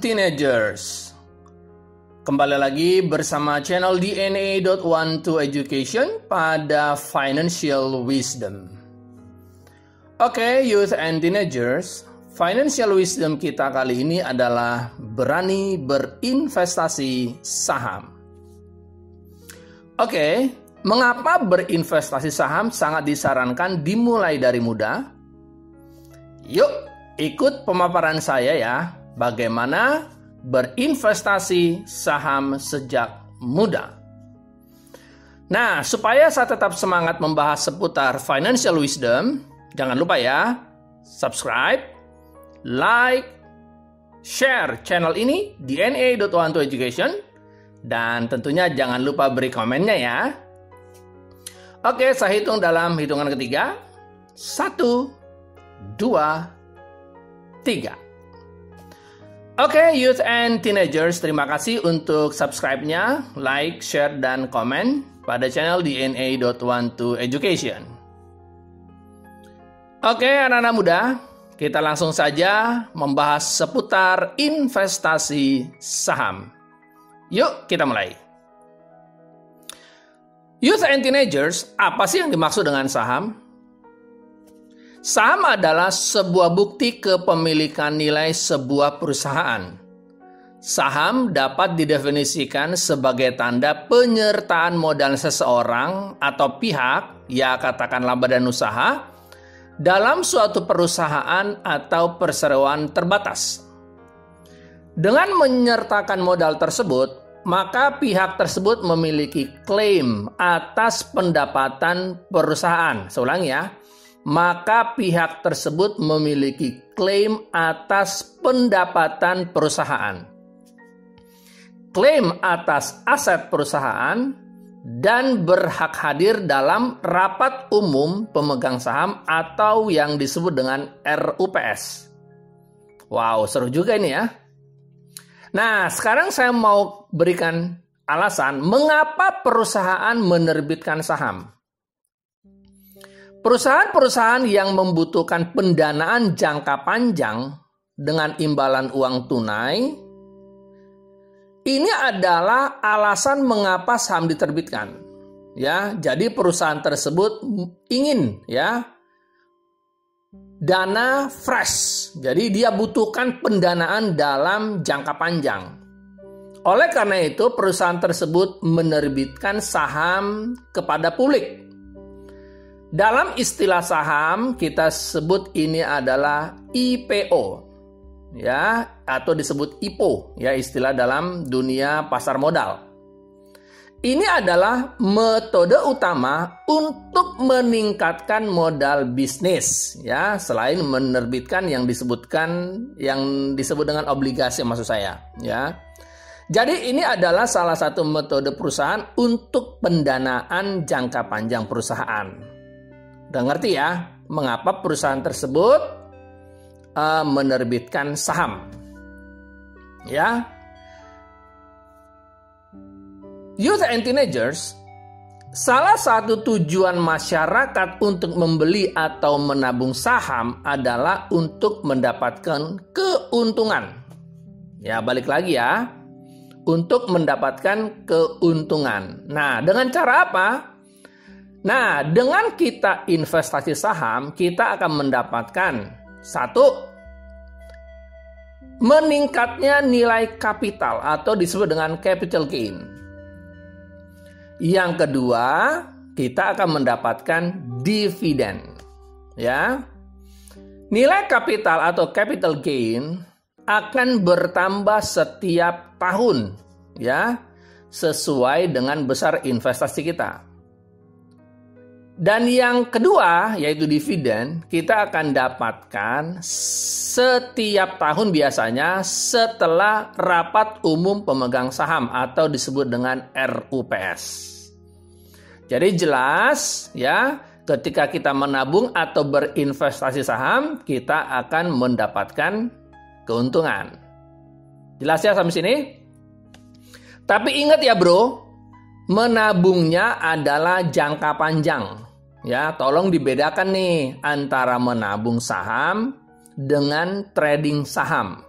Teenagers. Kembali lagi bersama channel DNA.12 Education pada Financial Wisdom. Oke, youth and teenagers, financial wisdom kita kali ini adalah berani berinvestasi saham. Oke, mengapa berinvestasi saham sangat disarankan dimulai dari muda? Yuk, ikut pemaparan saya ya. Bagaimana berinvestasi saham sejak muda. Nah, supaya saya tetap semangat membahas seputar financial wisdom, jangan lupa ya, subscribe, like, share channel ini DNA.12 Education, dan tentunya jangan lupa beri komennya ya. Oke, saya hitung dalam hitungan ketiga. 1, 2, 3. Oke, youth and teenagers, terima kasih untuk subscribe-nya, like, share, dan komen pada channel DNA.12 Education. Oke, anak-anak muda, kita langsung saja membahas seputar investasi saham. Yuk, kita mulai. Youth and teenagers, apa sih yang dimaksud dengan saham? Saham adalah sebuah bukti kepemilikan nilai sebuah perusahaan. Saham dapat didefinisikan sebagai tanda penyertaan modal seseorang atau pihak, ya katakanlah badan usaha, dalam suatu perusahaan atau perseroan terbatas. Dengan menyertakan modal tersebut, maka pihak tersebut memiliki klaim atas pendapatan perusahaan. Saya ulangi ya. Maka pihak tersebut memiliki klaim atas pendapatan perusahaan, klaim atas aset perusahaan, dan berhak hadir dalam rapat umum pemegang saham atau yang disebut dengan RUPS. Wow, seru juga ini ya. Nah, sekarang saya mau berikan alasan mengapa perusahaan menerbitkan saham. Perusahaan-perusahaan yang membutuhkan pendanaan jangka panjang dengan imbalan uang tunai, ini adalah alasan mengapa saham diterbitkan. Ya, jadi perusahaan tersebut ingin ya dana fresh. Jadi dia butuhkan pendanaan dalam jangka panjang. Oleh karena itu, perusahaan tersebut menerbitkan saham kepada publik. Dalam istilah saham, kita sebut ini adalah IPO, ya, atau disebut IPO, ya, istilah dalam dunia pasar modal. Ini adalah metode utama untuk meningkatkan modal bisnis, ya, selain menerbitkan yang disebut dengan obligasi, maksud saya, ya. Jadi ini adalah salah satu metode perusahaan untuk pendanaan jangka panjang perusahaan. Udah ngerti ya, mengapa perusahaan tersebut menerbitkan saham. Ya. Youth and teenagers, salah satu tujuan masyarakat untuk membeli atau menabung saham adalah untuk mendapatkan keuntungan. Ya, balik lagi ya. Untuk mendapatkan keuntungan. Nah, dengan cara apa? Nah, dengan kita investasi saham, kita akan mendapatkan satu, meningkatnya nilai kapital atau disebut dengan capital gain. Yang kedua, kita akan mendapatkan dividen. Ya. Nilai kapital atau capital gain akan bertambah setiap tahun, ya, sesuai dengan besar investasi kita. Dan yang kedua, yaitu dividen, kita akan dapatkan setiap tahun biasanya setelah rapat umum pemegang saham atau disebut dengan RUPS. Jadi jelas ya, ketika kita menabung atau berinvestasi saham, kita akan mendapatkan keuntungan. Jelas ya sampai sini? Tapi ingat ya bro, menabungnya adalah jangka panjang. Ya, tolong dibedakan nih antara menabung saham dengan trading saham.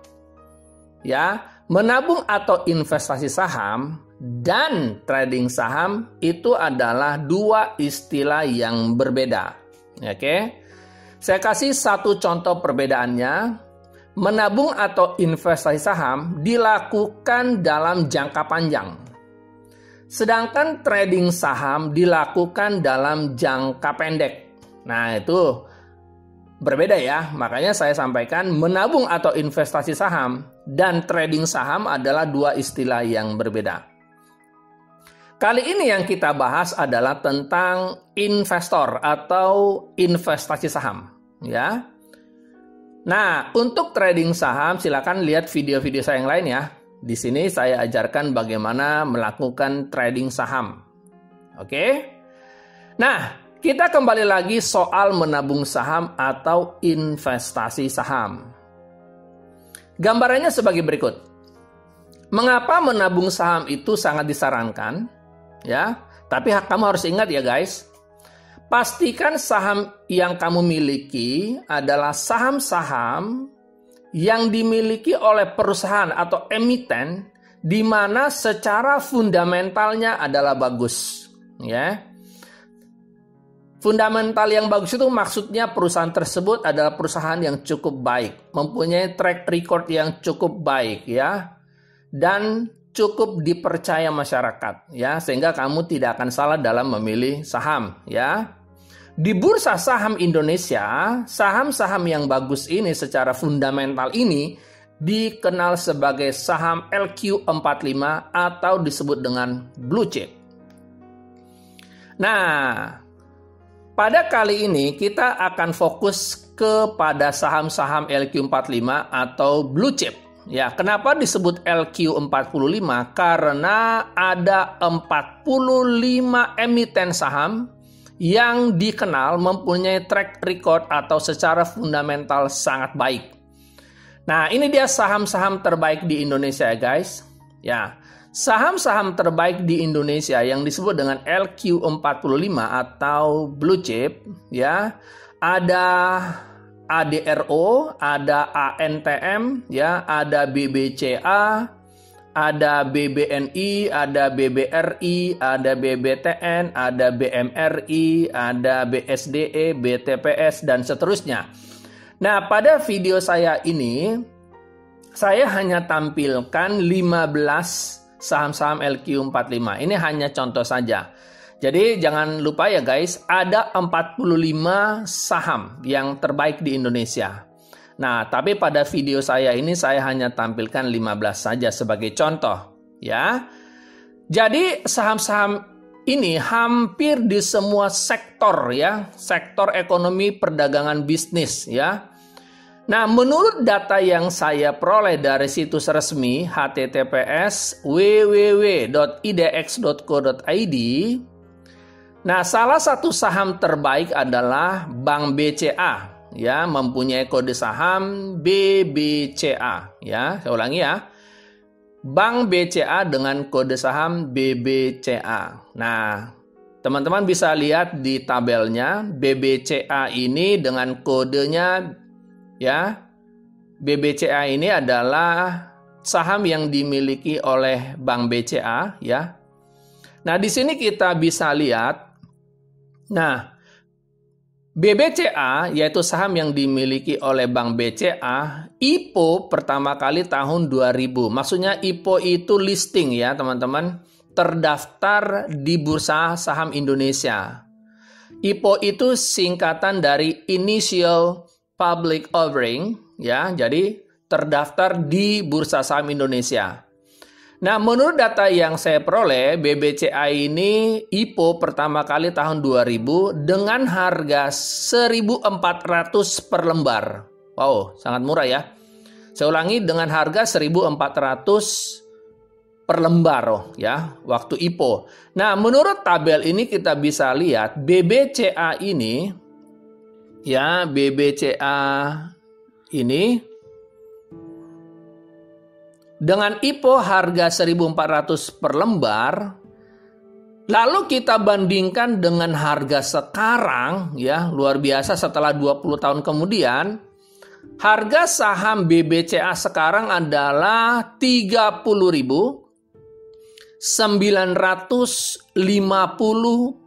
ya, menabung atau investasi saham dan trading saham itu adalah dua istilah yang berbeda. Oke. Saya kasih satu contoh perbedaannya. Menabung atau investasi saham dilakukan dalam jangka panjang. Sedangkan trading saham dilakukan dalam jangka pendek. Nah, itu berbeda ya. Makanya saya sampaikan menabung atau investasi saham dan trading saham adalah dua istilah yang berbeda. Kali ini yang kita bahas adalah tentang investor atau investasi saham, ya. Nah, untuk trading saham silakan lihat video-video saya yang lain ya. Di sini saya ajarkan bagaimana melakukan trading saham. Oke? Nah, kita kembali lagi soal menabung saham atau investasi saham. Gambarannya sebagai berikut. Mengapa menabung saham itu sangat disarankan? Ya, tapi kamu harus ingat ya guys, pastikan saham yang kamu miliki adalah saham-saham yang dimiliki oleh perusahaan atau emiten di mana secara fundamentalnya adalah bagus. Ya, fundamental yang bagus itu maksudnya perusahaan tersebut adalah perusahaan yang cukup baik, mempunyai track record yang cukup baik ya, dan cukup dipercaya masyarakat ya, sehingga kamu tidak akan salah dalam memilih saham ya. Di bursa saham Indonesia, saham-saham yang bagus ini secara fundamental ini dikenal sebagai saham LQ45 atau disebut dengan blue chip. Nah, pada kali ini kita akan fokus kepada saham-saham LQ45 atau blue chip. Ya, kenapa disebut LQ45? Karena ada 45 emiten saham yang dikenal mempunyai track record atau secara fundamental sangat baik. Nah, ini dia saham-saham terbaik di Indonesia ya guys. Ya, saham-saham terbaik di Indonesia yang disebut dengan LQ45 atau blue chip ya, ada ADRO, ada ANTM, ya, ada BBCA, ada BBNI, ada BBRI, ada BBTN, ada BMRI, ada BSDE, BTPS, dan seterusnya. Nah, pada video saya ini, saya hanya tampilkan 15 saham-saham LQ45. Ini hanya contoh saja. Jadi jangan lupa ya guys, ada 45 saham yang terbaik di Indonesia. Nah, tapi pada video saya ini saya hanya tampilkan 15 saja sebagai contoh, ya. Jadi saham-saham ini hampir di semua sektor ya, sektor ekonomi, perdagangan, bisnis ya. Nah, menurut data yang saya peroleh dari situs resmi https www.idx.co.id, nah, salah satu saham terbaik adalah Bank BCA, ya, mempunyai kode saham BBCA, ya. Saya ulangi ya. Bank BCA dengan kode saham BBCA. Nah, teman-teman bisa lihat di tabelnya, BBCA ini dengan kodenya ya. BBCA ini adalah saham yang dimiliki oleh Bank BCA, ya. Nah, di sini kita bisa lihat. Nah, BBCA yaitu saham yang dimiliki oleh Bank BCA, IPO pertama kali tahun 2000. Maksudnya IPO itu listing ya teman-teman, terdaftar di Bursa Saham Indonesia. IPO itu singkatan dari Initial Public Offering ya, jadi terdaftar di Bursa Saham Indonesia. Nah, menurut data yang saya peroleh, BBCA ini IPO pertama kali tahun 2000 dengan harga 1.400 per lembar. Wow, sangat murah ya. Saya ulangi, dengan harga 1.400 per lembar ya, waktu IPO. Nah, menurut tabel ini kita bisa lihat BBCA ini ya, BBCA ini dengan IPO harga 1.400 per lembar, lalu kita bandingkan dengan harga sekarang, ya, luar biasa setelah 20 tahun kemudian, Harga saham BBCA sekarang adalah 30.950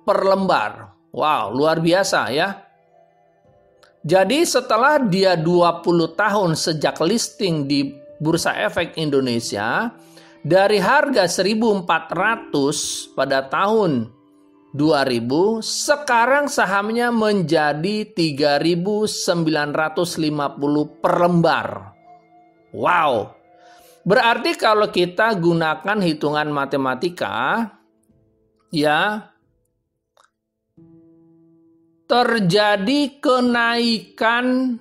per lembar. Wow, luar biasa ya. Jadi setelah dia 20 tahun sejak listing di Bursa Efek Indonesia, dari harga 1.400 pada tahun 2000, sekarang sahamnya menjadi 3.950 per lembar. Wow. Berarti kalau kita gunakan hitungan matematika, ya, terjadi kenaikan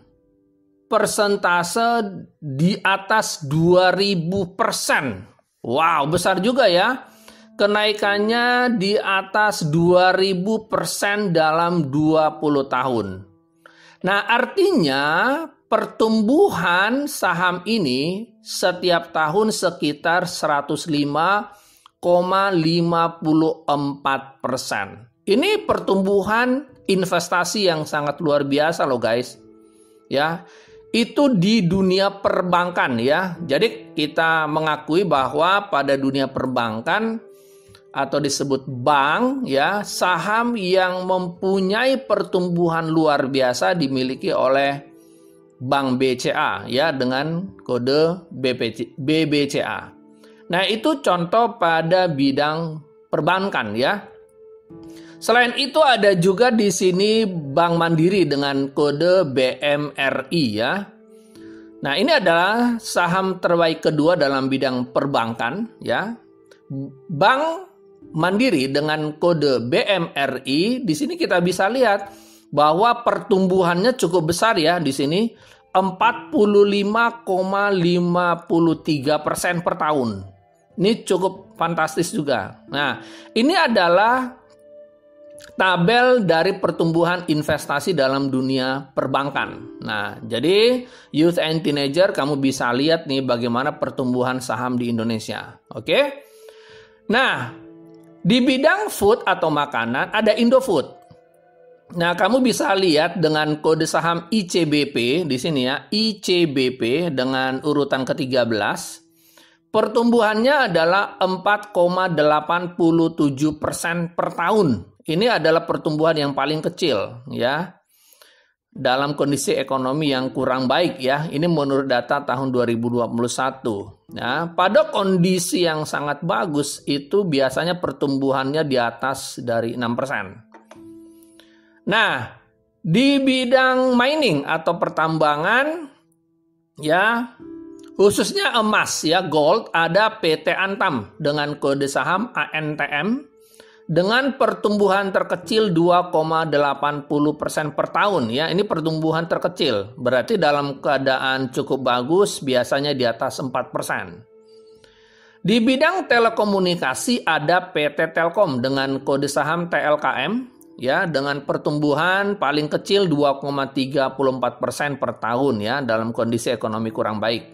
persentase di atas 2000%. Wow, besar juga ya. Kenaikannya di atas 2000% dalam 20 tahun. Nah, artinya pertumbuhan saham ini setiap tahun sekitar 105,54%. Ini pertumbuhan investasi yang sangat luar biasa loh guys. Ya, itu di dunia perbankan ya. Jadi kita mengakui bahwa pada dunia perbankan atau disebut bank ya, saham yang mempunyai pertumbuhan luar biasa dimiliki oleh Bank BCA ya dengan kode BBCA. Nah, itu contoh pada bidang perbankan ya. Selain itu ada juga di sini Bank Mandiri dengan kode BMRI ya. Nah, ini adalah saham terbaik kedua dalam bidang perbankan ya. Bank Mandiri dengan kode BMRI, di sini kita bisa lihat bahwa pertumbuhannya cukup besar ya di sini 45,53% per tahun. Ini cukup fantastis juga. Nah, ini adalah tabel dari pertumbuhan investasi dalam dunia perbankan. Nah, jadi youth and teenager kamu bisa lihat nih bagaimana pertumbuhan saham di Indonesia. Oke? Nah, di bidang food atau makanan ada Indofood. Nah, kamu bisa lihat dengan kode saham ICBP di sini ya, ICBP dengan urutan ke-13. Pertumbuhannya adalah 4,87% per tahun. Ini adalah pertumbuhan yang paling kecil ya. Dalam kondisi ekonomi yang kurang baik ya. Ini menurut data tahun 2021. Ya, pada kondisi yang sangat bagus itu biasanya pertumbuhannya di atas dari 6%. Nah, di bidang mining atau pertambangan ya, khususnya emas ya, gold, ada PT Antam dengan kode saham ANTM dengan pertumbuhan terkecil 2,80% per tahun ya. Ini pertumbuhan terkecil. Berarti dalam keadaan cukup bagus biasanya di atas 4%. Di bidang telekomunikasi ada PT Telkom dengan kode saham TLKM ya, dengan pertumbuhan paling kecil 2,34% per tahun ya dalam kondisi ekonomi kurang baik.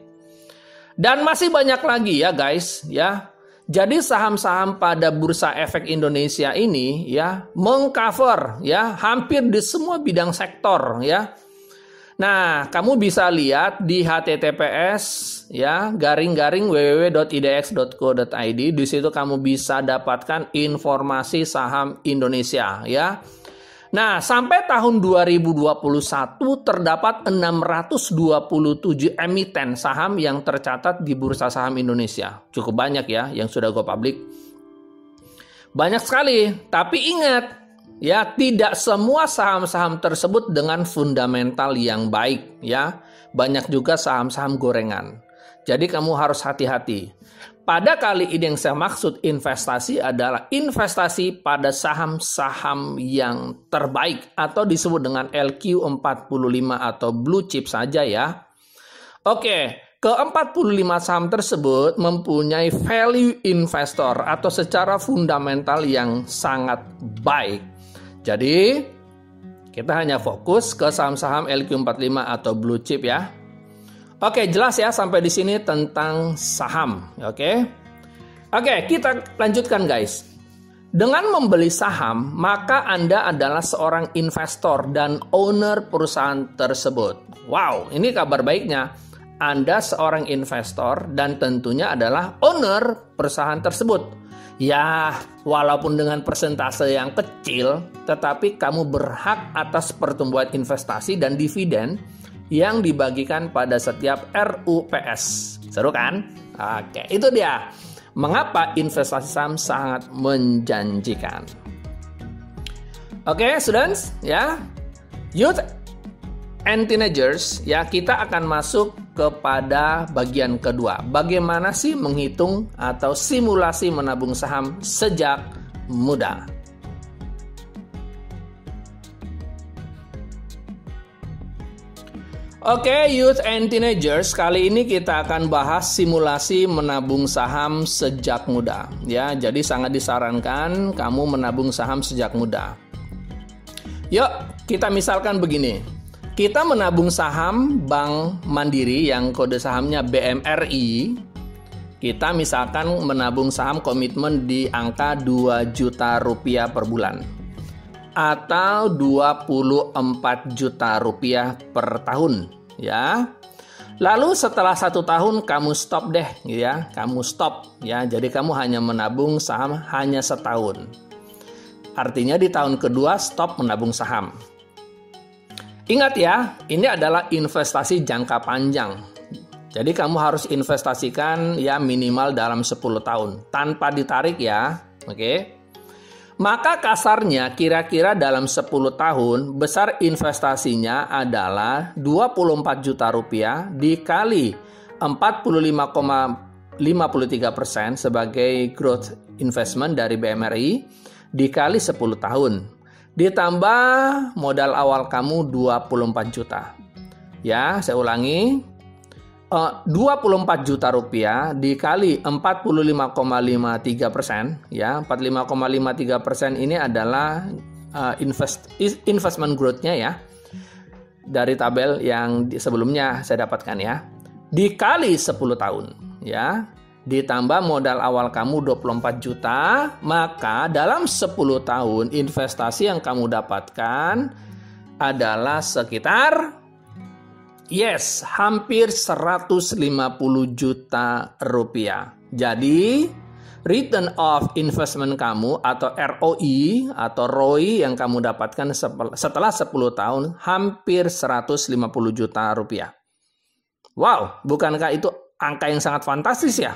Dan masih banyak lagi ya guys ya. Jadi saham-saham pada Bursa Efek Indonesia ini ya mengcover ya hampir di semua bidang sektor ya. Nah, kamu bisa lihat di https ya /www.idx.co.id. Di situ kamu bisa dapatkan informasi saham Indonesia ya. Nah, sampai tahun 2021 terdapat 627 emiten saham yang tercatat di Bursa Saham Indonesia. Cukup banyak ya yang sudah go public. Banyak sekali, tapi ingat ya, tidak semua saham-saham tersebut dengan fundamental yang baik ya. Banyak juga saham-saham gorengan. Jadi kamu harus hati-hati. Pada kali ini yang saya maksud investasi adalah investasi pada saham-saham yang terbaik atau disebut dengan LQ45 atau blue chip saja ya. Oke, ke-45 saham tersebut mempunyai value investor atau secara fundamental yang sangat baik. Jadi, kita hanya fokus ke saham-saham LQ45 atau blue chip ya. Oke, jelas ya sampai di sini tentang saham. Oke, kita lanjutkan guys. Dengan membeli saham, maka Anda adalah seorang investor dan owner perusahaan tersebut. Wow, ini kabar baiknya. Anda seorang investor dan tentunya adalah owner perusahaan tersebut. Ya, walaupun dengan persentase yang kecil, tetapi kamu berhak atas pertumbuhan investasi dan dividen yang dibagikan pada setiap RUPS. Seru kan? Oke, itu dia. Mengapa investasi saham sangat menjanjikan? Oke, students, ya. Youth and teenagers, ya, kita akan masuk kepada bagian kedua. Bagaimana sih menghitung atau simulasi menabung saham sejak muda? Oke, youth and teenagers, kali ini kita akan bahas simulasi menabung saham sejak muda. Ya, jadi sangat disarankan kamu menabung saham sejak muda. Yuk, kita misalkan begini. Kita menabung saham Bank Mandiri yang kode sahamnya BMRI. Kita misalkan menabung saham komitmen di angka 2 juta rupiah per bulan. Atau 24 juta rupiah per tahun, ya. Lalu setelah 1 tahun kamu stop deh, ya. Kamu stop, ya. Jadi kamu hanya menabung saham hanya setahun. Artinya di tahun kedua stop menabung saham. Ingat ya, ini adalah investasi jangka panjang. Jadi kamu harus investasikan ya minimal dalam 10 tahun tanpa ditarik ya, oke? Maka kasarnya kira-kira dalam 10 tahun besar investasinya adalah 24 juta rupiah dikali 45,53% sebagai growth investment dari BMRI dikali 10 tahun. Ditambah modal awal kamu 24 juta. Ya, saya ulangi. 24 juta rupiah dikali 45,53%, ya, 45,53% ini adalah investment growth-nya ya, dari tabel yang sebelumnya saya dapatkan ya, dikali 10 tahun, ya, ditambah modal awal kamu 24 juta, maka dalam 10 tahun investasi yang kamu dapatkan adalah sekitar hampir 150 juta rupiah. Jadi, return of investment kamu atau ROI atau ROI yang kamu dapatkan setelah 10 tahun hampir 150 juta rupiah. Wow, bukankah itu angka yang sangat fantastis ya?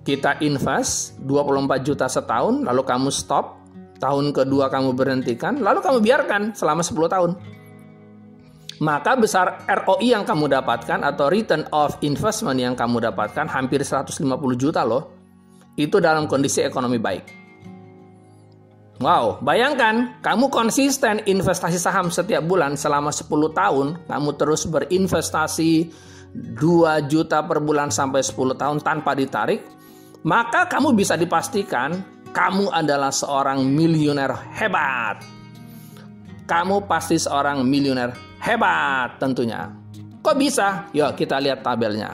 Kita invest 24 juta setahun, lalu kamu stop, tahun kedua kamu berhentikan, lalu kamu biarkan selama 10 tahun. Maka besar ROI yang kamu dapatkan atau return of investment yang kamu dapatkan hampir 150 juta loh. Itu dalam kondisi ekonomi baik. Wow, bayangkan kamu konsisten investasi saham setiap bulan selama 10 tahun, kamu terus berinvestasi 2 juta per bulan sampai 10 tahun tanpa ditarik, maka kamu bisa dipastikan kamu adalah seorang miliuner hebat. Kamu pasti seorang miliuner hebat tentunya. Kok bisa? Yuk kita lihat tabelnya.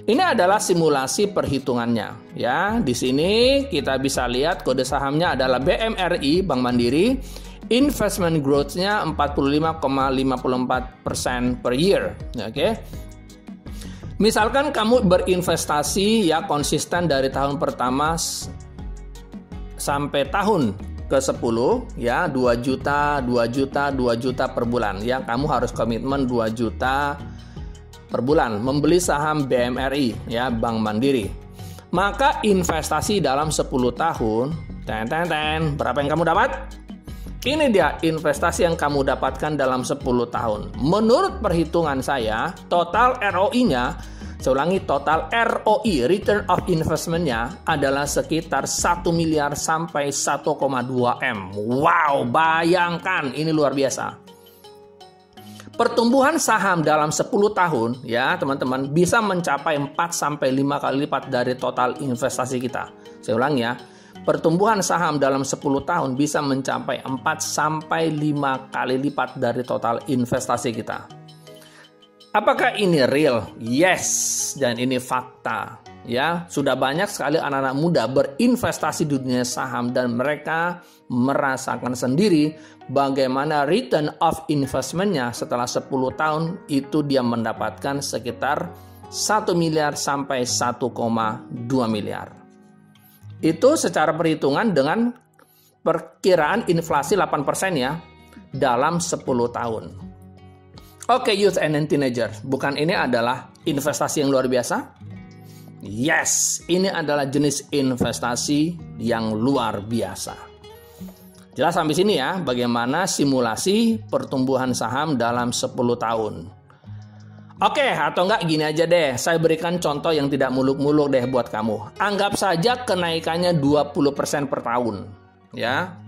Ini adalah simulasi perhitungannya. Ya, di sini kita bisa lihat kode sahamnya adalah BMRI Bank Mandiri. Investment growth-nya 45,54% per year. Oke. Misalkan kamu berinvestasi ya konsisten dari tahun pertama sampai tahun ke-10 ya 2 juta per bulan ya, kamu harus komitmen 2 juta per bulan membeli saham BMRI ya Bank Mandiri. Maka investasi dalam 10 tahun berapa yang kamu dapat? Ini dia investasi yang kamu dapatkan dalam 10 tahun. Menurut perhitungan saya, total ROI-nya, saya ulangi, total ROI, return of investment-nya adalah sekitar 1 miliar sampai 1,2 M. Wow, bayangkan, ini luar biasa. Pertumbuhan saham dalam 10 tahun, ya teman-teman, bisa mencapai 4 sampai 5 kali lipat dari total investasi kita. Saya ulangi ya. Pertumbuhan saham dalam 10 tahun bisa mencapai 4 sampai 5 kali lipat dari total investasi kita. Apakah ini real? Yes, dan ini fakta. ya, sudah banyak sekali anak-anak muda berinvestasi di dunia saham dan mereka merasakan sendiri bagaimana return of investment-nya setelah 10 tahun itu dia mendapatkan sekitar 1 miliar sampai 1,2 miliar. Itu secara perhitungan dengan perkiraan inflasi 8% ya dalam 10 tahun. Oke, youth and teenagers, bukan ini adalah investasi yang luar biasa? Yes, ini adalah jenis investasi yang luar biasa. Jelas sampai sini ya, bagaimana simulasi pertumbuhan saham dalam 10 tahun. Oke, atau enggak gini aja deh, saya berikan contoh yang tidak muluk-muluk deh buat kamu. Anggap saja kenaikannya 20% per tahun. Ya,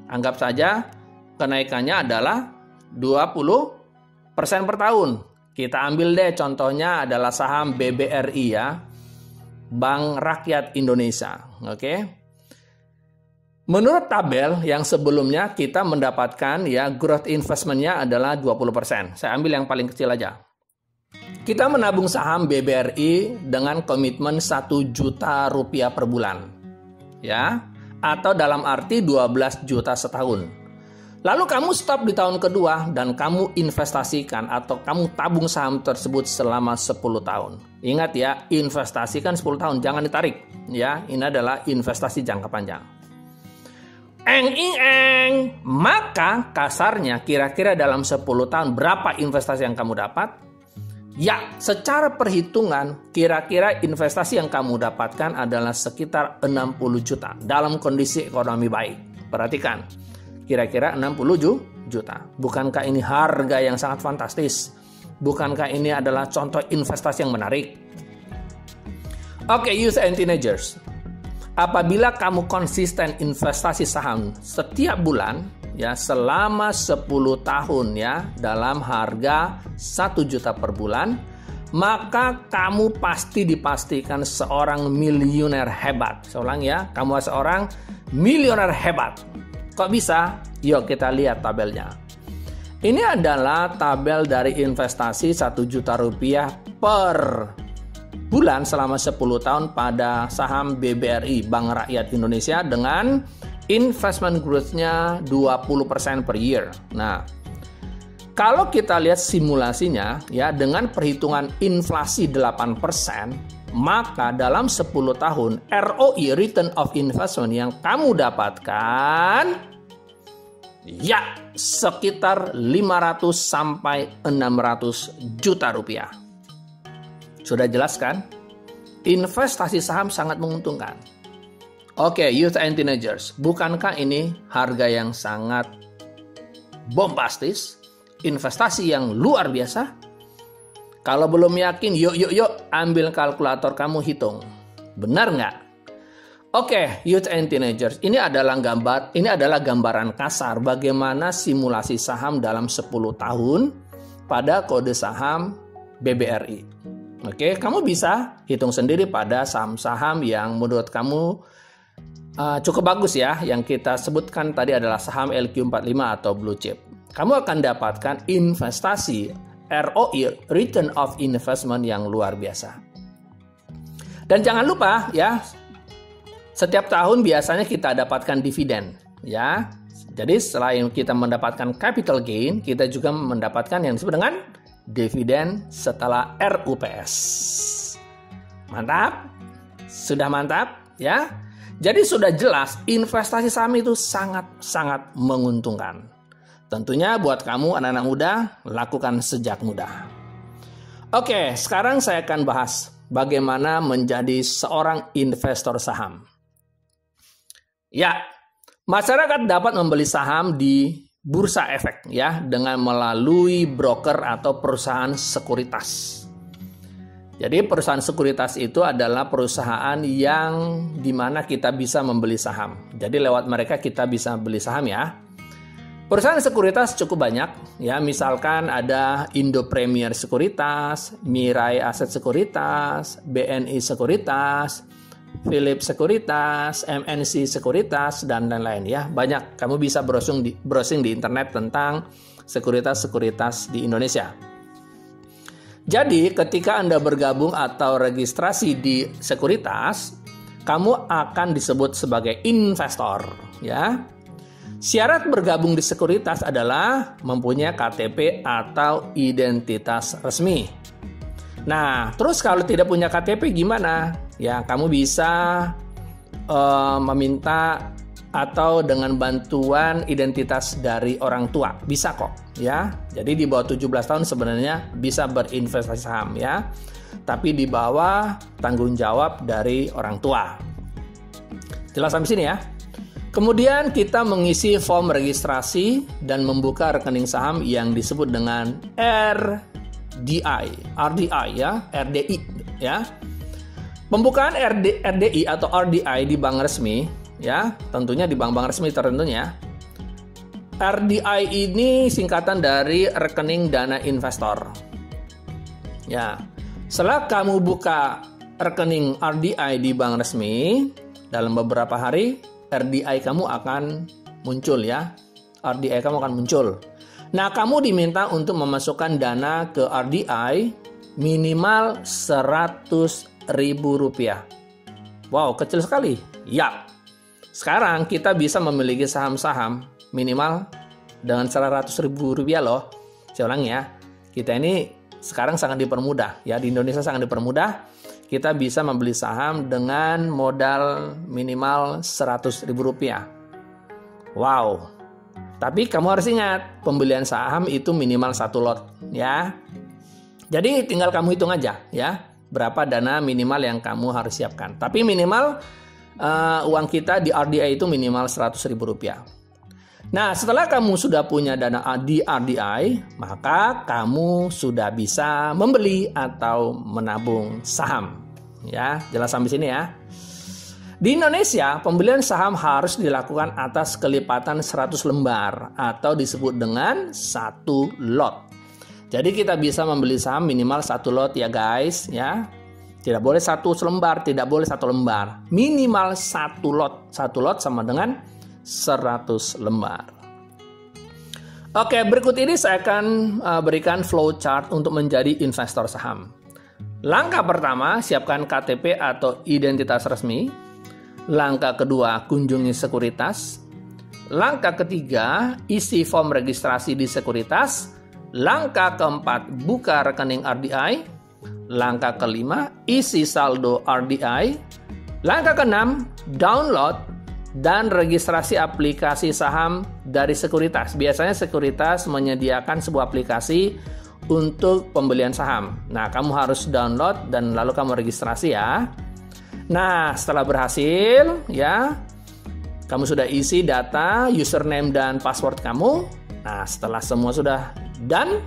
anggap saja kenaikannya adalah 20% per tahun. Kita ambil deh contohnya adalah saham BBRI ya, Bank Rakyat Indonesia. Oke. Menurut tabel yang sebelumnya kita mendapatkan ya growth investment-nya adalah 20%. Saya ambil yang paling kecil aja. Kita menabung saham BBRI dengan komitmen 1 juta rupiah per bulan. Ya, atau dalam arti 12 juta setahun. Lalu kamu stop di tahun kedua dan kamu investasikan atau kamu tabung saham tersebut selama 10 tahun. Ingat ya, investasikan 10 tahun, jangan ditarik. Ya, ini adalah investasi jangka panjang. Maka kasarnya kira-kira dalam 10 tahun berapa investasi yang kamu dapat? Ya, secara perhitungan kira-kira investasi yang kamu dapatkan adalah sekitar 60 juta dalam kondisi ekonomi baik. Perhatikan, kira-kira 60 juta. Bukankah ini harga yang sangat fantastis? Bukankah ini adalah contoh investasi yang menarik? Oke, youth and teenagers. Apabila kamu konsisten investasi saham setiap bulan, ya selama 10 tahun ya dalam harga 1 juta per bulan, maka kamu pasti dipastikan seorang miliuner hebat. Saya ulang ya, kamu seorang miliuner hebat. Kok bisa? Yuk kita lihat tabelnya. Ini adalah tabel dari investasi 1 juta rupiah per bulan selama 10 tahun pada saham BBRI Bank Rakyat Indonesia dengan investment growth-nya 20% per year. Nah, kalau kita lihat simulasinya ya dengan perhitungan inflasi 8%, maka dalam 10 tahun ROI return of investment yang kamu dapatkan ya sekitar 500 sampai 600 juta rupiah. Sudah jelas kan? Investasi saham sangat menguntungkan. Oke, youth and teenagers, bukankah ini harga yang sangat bombastis? Investasi yang luar biasa? Kalau belum yakin, yuk ambil kalkulator kamu hitung. Benar nggak? Oke, youth and teenagers, ini adalah gambaran kasar bagaimana simulasi saham dalam 10 tahun pada kode saham BBRI. Oke, kamu bisa hitung sendiri pada saham-saham yang menurut kamu cukup bagus ya. Yang kita sebutkan tadi adalah saham LQ45 atau blue chip. Kamu akan dapatkan investasi ROI, return of investment yang luar biasa. Dan jangan lupa ya, setiap tahun biasanya kita dapatkan dividen ya. Jadi selain kita mendapatkan capital gain, kita juga mendapatkan yang disebut dengan dividen setelah RUPS. Mantap? Sudah mantap ya? Jadi sudah jelas investasi saham itu sangat-sangat menguntungkan. Tentunya buat kamu anak-anak muda, lakukan sejak muda. Oke, sekarang saya akan bahas bagaimana menjadi seorang investor saham. Ya, masyarakat dapat membeli saham di Bursa Efek ya dengan melalui broker atau perusahaan sekuritas. Jadi perusahaan sekuritas itu adalah perusahaan yang dimana kita bisa membeli saham. Jadi lewat mereka kita bisa beli saham ya. Perusahaan sekuritas cukup banyak ya, misalkan ada Indo Premier Sekuritas, Mirai Aset Sekuritas, BNI Sekuritas, Philips Sekuritas, MNC Sekuritas, dan lain-lain ya. Banyak, kamu bisa browsing di internet tentang sekuritas-sekuritas di Indonesia. Jadi ketika Anda bergabung atau registrasi di sekuritas, kamu akan disebut sebagai investor, ya. Syarat bergabung di sekuritas adalah mempunyai KTP atau identitas resmi. Nah, terus kalau tidak punya KTP gimana? Ya, kamu bisa meminta atau dengan bantuan identitas dari orang tua. Bisa kok, ya. Jadi di bawah 17 tahun sebenarnya bisa berinvestasi saham, ya. Tapi di bawah tanggung jawab dari orang tua. Jelas sampai sini ya. Kemudian kita mengisi form registrasi dan membuka rekening saham yang disebut dengan RDI ya, RDI ya. Pembukaan RDI atau RDI di bank resmi, ya, tentunya di bank-bank resmi tertentunya. RDI ini singkatan dari rekening dana investor. Ya, setelah kamu buka rekening RDI di bank resmi, dalam beberapa hari RDI kamu akan muncul ya. RDI kamu akan muncul. Nah, kamu diminta untuk memasukkan dana ke RDI minimal Rp100.000. Wow, kecil sekali. Ya. Sekarang kita bisa memiliki saham-saham minimal dengan Rp100.000 loh. Saya ulang ya. Kita ini sekarang sangat dipermudah ya, di Indonesia sangat dipermudah. Kita bisa membeli saham dengan modal minimal Rp100.000. Wow. Tapi kamu harus ingat, pembelian saham itu minimal 1 lot ya. Jadi tinggal kamu hitung aja ya, berapa dana minimal yang kamu harus siapkan. Tapi minimal uang kita di RDI itu minimal Rp100.000. Nah, setelah kamu sudah punya dana di RDI, maka kamu sudah bisa membeli atau menabung saham. Ya, jelas sampai sini ya. Di Indonesia, pembelian saham harus dilakukan atas kelipatan 100 lembar atau disebut dengan 1 lot. Jadi kita bisa membeli saham minimal 1 lot ya guys ya. Tidak boleh 1 lembar, tidak boleh 1 lembar. Minimal 1 lot. 1 lot sama dengan 100 lembar. Oke, berikut ini saya akan berikan flow chart untuk menjadi investor saham. Langkah pertama, siapkan KTP atau identitas resmi. Langkah kedua, kunjungi sekuritas. Langkah ketiga, isi form registrasi di sekuritas. Langkah keempat, buka rekening RDI. Langkah kelima, isi saldo RDI. Langkah keenam, download dan registrasi aplikasi saham dari sekuritas. Biasanya sekuritas menyediakan sebuah aplikasi untuk pembelian saham. Nah, kamu harus download dan lalu kamu registrasi ya. Nah, setelah berhasil ya, kamu sudah isi data, username dan password kamu. Nah, setelah semua sudah done,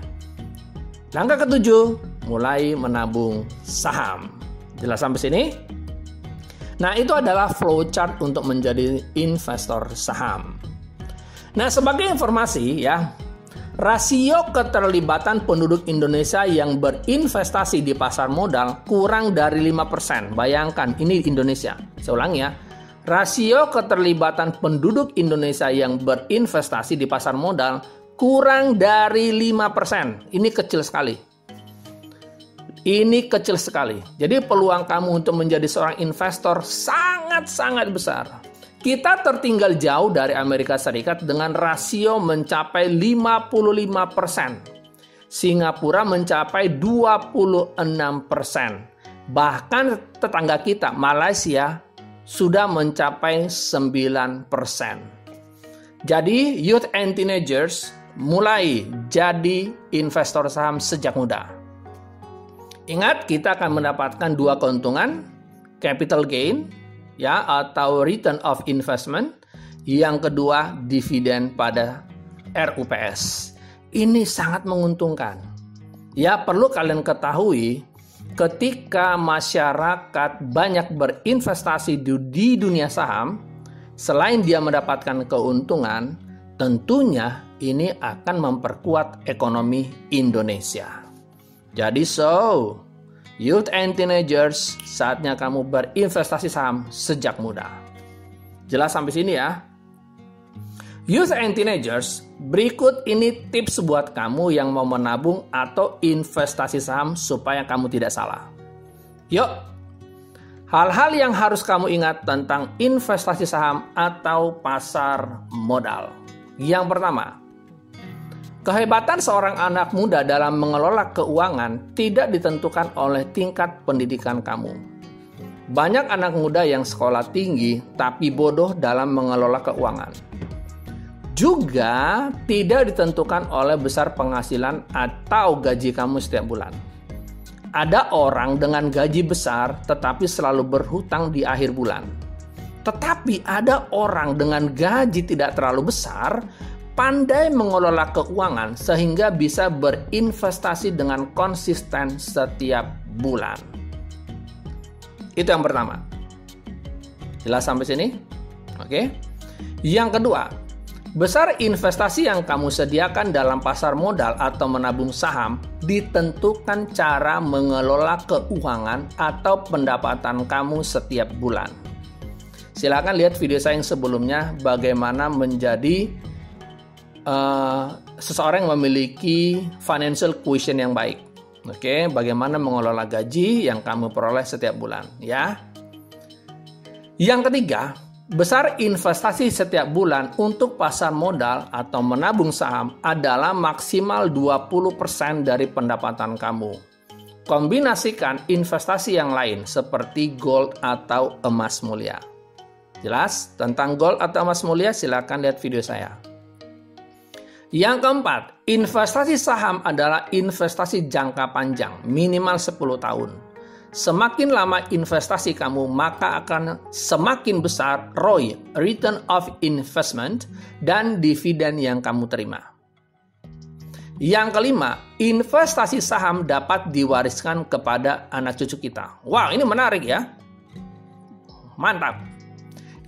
langkah ketujuh, mulai menabung saham. Jelas sampai sini? Nah, itu adalah flowchart untuk menjadi investor saham. Nah, sebagai informasi ya, rasio keterlibatan penduduk Indonesia yang berinvestasi di pasar modal kurang dari 5%. Bayangkan, ini Indonesia. Saya ulang ya. Rasio keterlibatan penduduk Indonesia yang berinvestasi di pasar modal kurang dari 5%. Ini kecil sekali. Ini kecil sekali. Jadi peluang kamu untuk menjadi seorang investor sangat-sangat besar. Kita tertinggal jauh dari Amerika Serikat dengan rasio mencapai 55%. Singapura mencapai 26%. Bahkan tetangga kita, Malaysia, sudah mencapai 9%. Jadi, youth and teenagers mulai jadi investor saham sejak muda. Ingat, kita akan mendapatkan 2 keuntungan, capital gain, ya, atau return of investment. Yang kedua, dividen pada RUPS. Ini sangat menguntungkan. Ya, perlu kalian ketahui, ketika masyarakat banyak berinvestasi di dunia saham, selain dia mendapatkan keuntungan, tentunya ini akan memperkuat ekonomi Indonesia. Jadi youth and teenagers, saatnya kamu berinvestasi saham sejak muda. Jelas sampai sini ya? Youth and teenagers, berikut ini tips buat kamu yang mau menabung atau investasi saham supaya kamu tidak salah. Yuk, hal-hal yang harus kamu ingat tentang investasi saham atau pasar modal. Yang pertama, kehebatan seorang anak muda dalam mengelola keuangan tidak ditentukan oleh tingkat pendidikan kamu. Banyak anak muda yang sekolah tinggi tapi bodoh dalam mengelola keuangan. Juga tidak ditentukan oleh besar penghasilan atau gaji kamu setiap bulan. Ada orang dengan gaji besar tetapi selalu berhutang di akhir bulan. Tetapi ada orang dengan gaji tidak terlalu besar, pandai mengelola keuangan sehingga bisa berinvestasi dengan konsisten setiap bulan. Itu yang pertama. Jelas sampai sini? Oke. Yang kedua, besar investasi yang kamu sediakan dalam pasar modal atau menabung saham ditentukan cara mengelola keuangan atau pendapatan kamu setiap bulan. Silakan lihat video saya yang sebelumnya bagaimana menjadi seseorang yang memiliki financial quotient yang baik. Oke, bagaimana mengelola gaji yang kamu peroleh setiap bulan, ya. Yang ketiga, besar investasi setiap bulan untuk pasar modal atau menabung saham adalah maksimal 20% dari pendapatan kamu. Kombinasikan investasi yang lain seperti gold atau emas mulia. Jelas? Tentang gold atau emas mulia silakan lihat video saya. Yang keempat, investasi saham adalah investasi jangka panjang, minimal 10 tahun. Semakin lama investasi kamu, maka akan semakin besar ROI, Return of Investment, dan dividen yang kamu terima. Yang kelima, investasi saham dapat diwariskan kepada anak cucu kita. Wow, ini menarik ya. Mantap.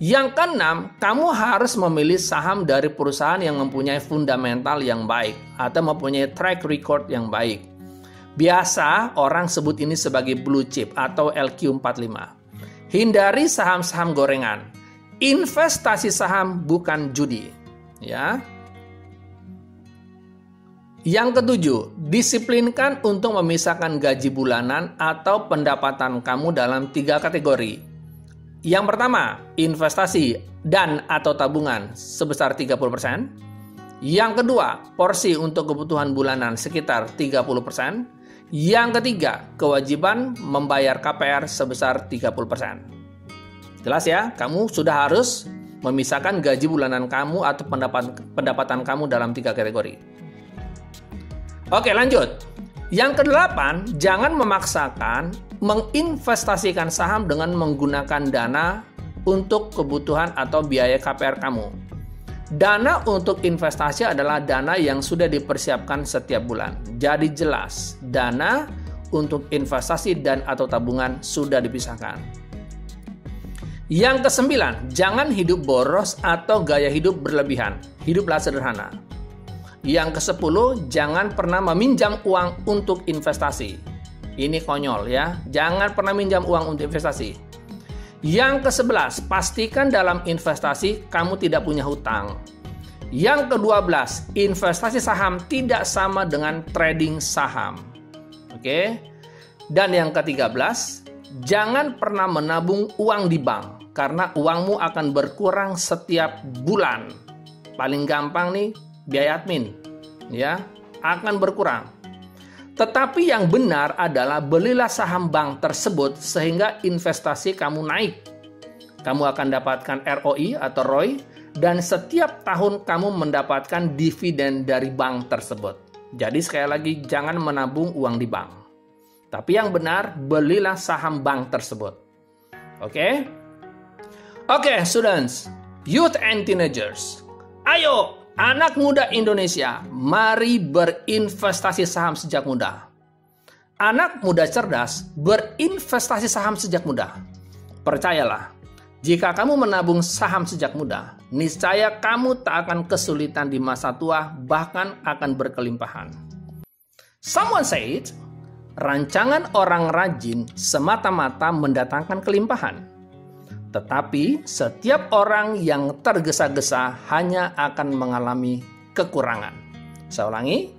Yang keenam, kamu harus memilih saham dari perusahaan yang mempunyai fundamental yang baik atau mempunyai track record yang baik. Biasa orang sebut ini sebagai blue chip atau LQ45. Hindari saham-saham gorengan. Investasi saham bukan judi, ya. Yang ketujuh, disiplinkan untuk memisahkan gaji bulanan atau pendapatan kamu dalam 3 kategori. Yang pertama, investasi dan atau tabungan sebesar 30%. Yang kedua, porsi untuk kebutuhan bulanan sekitar 30%. Yang ketiga, kewajiban membayar KPR sebesar 30%. Jelas ya, kamu sudah harus memisahkan gaji bulanan kamu atau pendapatan kamu dalam 3 kategori. Oke, lanjut. Yang kedelapan, jangan memaksakan menginvestasikan saham dengan menggunakan dana untuk kebutuhan atau biaya KPR kamu. Dana untuk investasi adalah dana yang sudah dipersiapkan setiap bulan. Jadi jelas, dana untuk investasi dan atau tabungan sudah dipisahkan. Yang kesembilan, jangan hidup boros atau gaya hidup berlebihan. Hiduplah sederhana. Yang ke-10, jangan pernah meminjam uang untuk investasi. Ini konyol ya, jangan pernah minjam uang untuk investasi. Yang ke-11, pastikan dalam investasi kamu tidak punya hutang. Yang ke-12, investasi saham tidak sama dengan trading saham. Oke. Dan yang ke-13, jangan pernah menabung uang di bank karena uangmu akan berkurang setiap bulan. Paling gampang nih, biaya admin ya akan berkurang. Tetapi yang benar adalah belilah saham bank tersebut sehingga investasi kamu naik. Kamu akan dapatkan ROI atau ROI dan setiap tahun kamu mendapatkan dividen dari bank tersebut. Jadi sekali lagi jangan menabung uang di bank. Tapi yang benar belilah saham bank tersebut. Oke, students, youth and teenagers. Ayo anak muda Indonesia, mari berinvestasi saham sejak muda. Anak muda cerdas berinvestasi saham sejak muda. Percayalah, jika kamu menabung saham sejak muda, niscaya kamu tak akan kesulitan di masa tua, bahkan akan berkelimpahan. Someone said, rancangan orang rajin semata-mata mendatangkan kelimpahan. Tetapi setiap orang yang tergesa-gesa hanya akan mengalami kekurangan. Saya ulangi,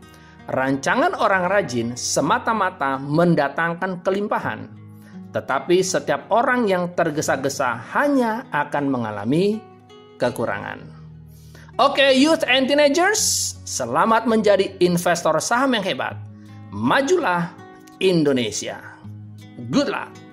rancangan orang rajin semata-mata mendatangkan kelimpahan. Tetapi setiap orang yang tergesa-gesa hanya akan mengalami kekurangan. Oke, youth and teenagers, selamat menjadi investor saham yang hebat. Majulah Indonesia. Good luck.